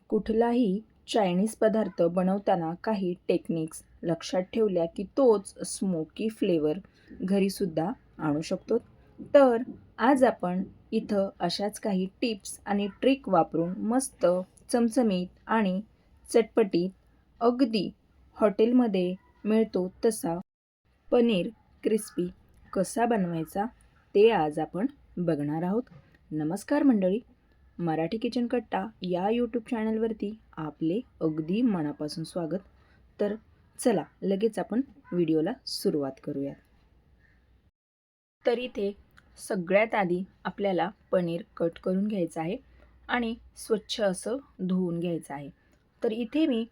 कुठलाही चायनीज पदार्थ बनवताना काही टेक्निक्स लक्षात ठेवल्या की तोच स्मोकी फ्लेवर घरीसुद्धा आणू शकतो. तर आज आपण इथं अशाच काही टिप्स आणि ट्रिक वापरून मस्त चमचमीत आणि चटपटीत अगदी हॉटेलमध्ये मिळतो तसा पनीर क्रिस्पी कसा बनवायचा ते आज आपण बघणार आहोत. नमस्कार मंडळी, मराठी किचन कट्टा या यूट्यूब चॅनलवरती आपले अगदी मनापासून स्वागत. तर चला लगेच आपण व्हिडिओला सुरुवात करूयात. तर इथे सगळ्यात आधी आपल्याला पनीर कट करून घ्यायचं आहे आणि स्वच्छ असं धुवून घ्यायचं आहे. तर इथे मी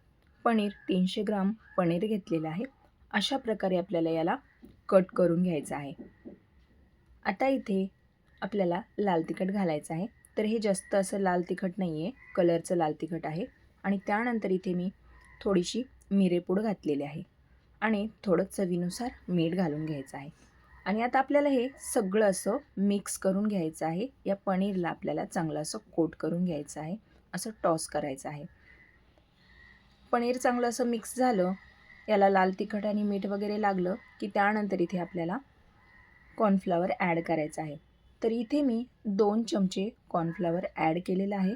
पनीर 300 ग्राम पनीर घेतलेलं आहे. अशा प्रकारे आपल्याला याला कट करून घ्यायचं आहे. आता इथे आपल्याला लाल तिखट घालायचं आहे. तर हे जास्त असं लाल तिखट नाही आहे, कलरचं लाल तिखट आहे. आणि त्यानंतर इथे मी थोडीशी मिरेपूड घातलेली आहे आणि थोडं चवीनुसार मीठ घालून घ्यायचं आहे. आणि आता आपल्याला हे सगळं असं मिक्स करून घ्यायचं आहे. या पनीरला आपल्याला चांगलं असं कोट करून घ्यायचं आहे, असं टॉस करायचं आहे. पनीर चांगलं असं मिक्स झालं, याला लाल तिखट आणि मीठ वगैरे लागलं की त्यानंतर इथे आपल्याला कॉर्नफ्लॉवर ॲड करायचं आहे. तर इथे मी 2 चमचे कॉर्नफ्लॉवर ॲड केलेलं आहे.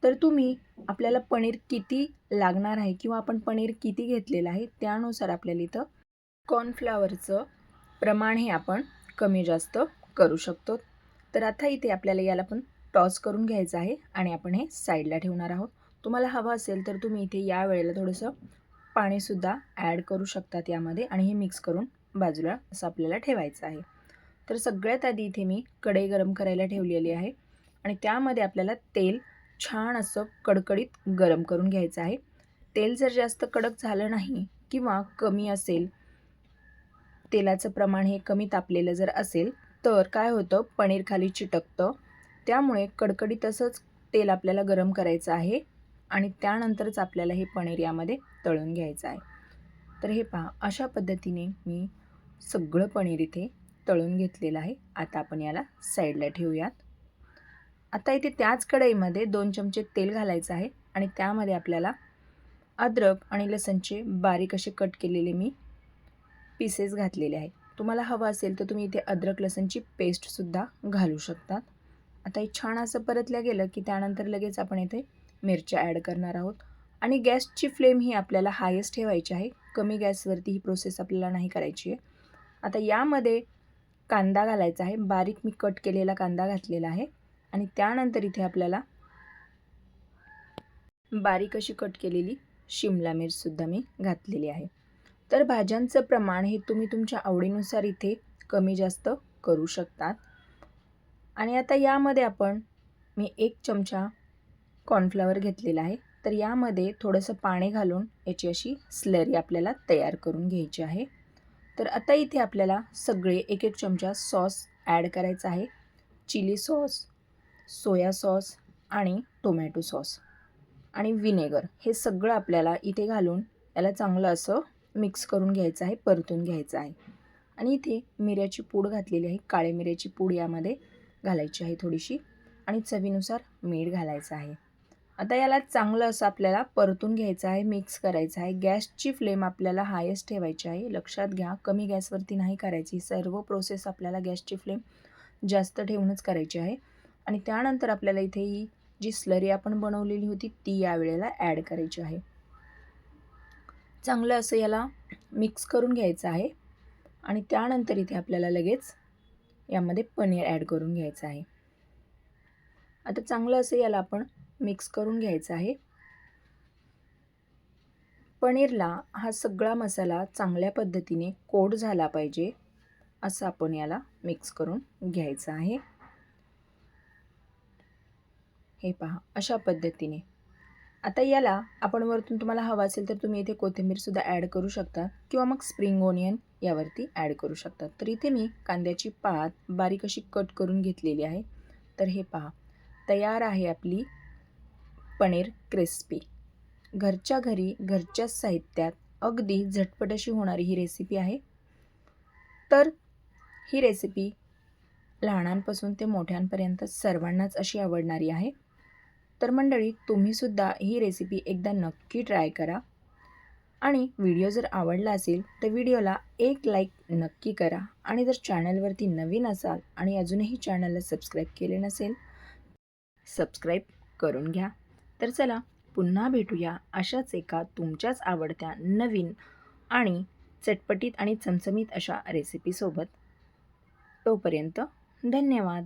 तर तुम्ही आपल्याला पनीर किती लागणार आहे किंवा आपण पनीर किती घेतलेलं आहे त्यानुसार आपल्याला इथं कॉर्नफ्लॉवरचं प्रमाण हे आपण कमी जास्त करू शकतो. तर आता इथे आपल्याला याला पण टॉस करून घ्यायचं आहे आणि आपण हे साईडला ठेवणार आहोत. तुम्हाला हवं असेल तर तुम्ही इथे या वेळेला थोडंसं पाणीसुद्धा ॲड करू शकतात यामध्ये आणि हे मिक्स करून बाजूला असं आपल्याला ठेवायचं आहे. तर सगळ्यात आधी इथे मी कढई गरम करायला ठेवलेली आहे आणि त्यामध्ये आपल्याला तेल छान असं कडकडीत गरम करून घ्यायचं आहे. तेल जर जास्त कडक झालं नाही किंवा कमी असेल, तेलाचं प्रमाण हे कमी तापलेलं जर असेल तर काय होतं, पनीर खाली चिटकतं. त्यामुळे कडकडीत असंच तेल आपल्याला गरम करायचं आहे आणि त्यानंतरच आपल्याला हे पनीर यामध्ये तळून घ्यायचं आहे. तर हे पहा, अशा पद्धतीने मी सगळं पनीर इथे तळून घेतलेलं आहे. आता आपण याला साईडला ठेवूयात. आता इथे त्याच कढईमध्ये 2 चमचे तेल घालायचं आहे आणि त्यामध्ये आपल्याला अद्रक आणि लसूणचे बारीक असे कट केलेले मी पीसेस घातलेले आहेत. तुम्हाला हवं असेल तर तुम्ही इथे अद्रक लसूणची पेस्टसुद्धा घालू शकतात. आता हे छान असं परतलं गेलं की त्यानंतर लगेच आपण इथे मिरच्या ॲड करणार आहोत आणि गॅसची फ्लेम ही आपल्याला हायेस्ट ठेवायची आहे. कमी गॅसवरती ही प्रोसेस आपल्याला नाही करायची आहे. आता यामध्ये कांदा घालायचा आहे. बारीक मी कट केलेला कांदा घातलेला आहे आणि त्यानंतर इथे आपल्याला बारीक अशी कट केलेली शिमला मिरचसुद्धा मी घातलेली आहे. तर भाज्यांचं प्रमाण हे तुम्ही तुमच्या आवडीनुसार इथे कमी जास्त करू शकतात. आणि आता यामध्ये मी 1 चमचा कॉर्नफ्लॉवर घेतलेला आहे. तर यामध्ये थोडंसं पाणी घालून याची अशी स्लरी आपल्याला तयार करून घ्यायची आहे. तर आता इथे आपल्याला सगळे 1-1 चमचा सॉस ॲड करायचा आहे. चिली सॉस, सोया सॉस आणि टोमॅटो सॉस आणि व्हिनेगर हे सगळं आपल्याला इथे घालून याला चांगलं असं मिक्स करून घ्यायचं आहे, परतून घ्यायचं आहे. आणि इथे मिऱ्याची पूड घातलेली आहे. काळी मिऱ्याची पूड यामध्ये घालायची आहे थोडीशी आणि चवीनुसार मीठ घालायचं आहे. आता याला चांगलं असं आपल्याला परतून घ्यायचं आहे, मिक्स करायचं आहे. गॅसची फ्लेम आपल्याला हायेस्ट ठेवायची आहे. लक्षात घ्या, कमी गॅसवरती नाही करायची. सर्व प्रोसेस आपल्याला गॅसची फ्लेम जास्त ठेवूनच करायची आहे. आणि त्यानंतर आपल्याला इथे ही जी स्लरी आपण बनवलेली होती ती यावेळेला ॲड करायची आहे. चांगलं असं याला मिक्स करून घ्यायचं आहे आणि त्यानंतर इथे आपल्याला लगेच यामध्ये पनीर ॲड करून घ्यायचं आहे. आता चांगलं असं याला आपण मिक्स करून घ्यायचं आहे. पनीरला हा सगळा मसाला चांगल्या पद्धतीने कोट झाला पाहिजे असं आपण याला मिक्स करून घ्यायचं आहे. हे पहा, अशा पद्धतीने. आता याला आपण वरतून तुम्हाला हवं असेल तर तुम्ही इथे कोथिंबीरसुद्धा ॲड करू शकता किंवा मग स्प्रिंग ओनियन यावरती ॲड करू शकता. तर इथे मी कांद्याची पात बारीक अशी कट करून घेतलेली आहे. तर हे पहा, तयार आहे आपली पनीर क्रिस्पी. घरच्या घरी घरच्याच साहित्यात अगदी झटपट अशी होणारी ही रेसिपी आहे. तर ही रेसिपी लहानांपासून ते मोठ्यांपर्यंत सर्वांनाच अशी आवडणारी आहे. तर मंडळी, तुम्हीसुद्धा ही रेसिपी एकदा नक्की ट्राय करा आणि व्हिडिओ जर आवडला असेल तर व्हिडिओला एक लाईक नक्की करा आणि जर चॅनलवरती नवीन असाल आणि अजूनही चॅनलला सबस्क्राईब केले नसेल, सबस्क्राईब करून घ्या. तर चला पुन्हा भेटूया अशाच एका तुमच्याच आवडत्या नवीन आणि चटपटीत आणि चमचमीत अशा रेसिपीसोबत. तोपर्यंत धन्यवाद.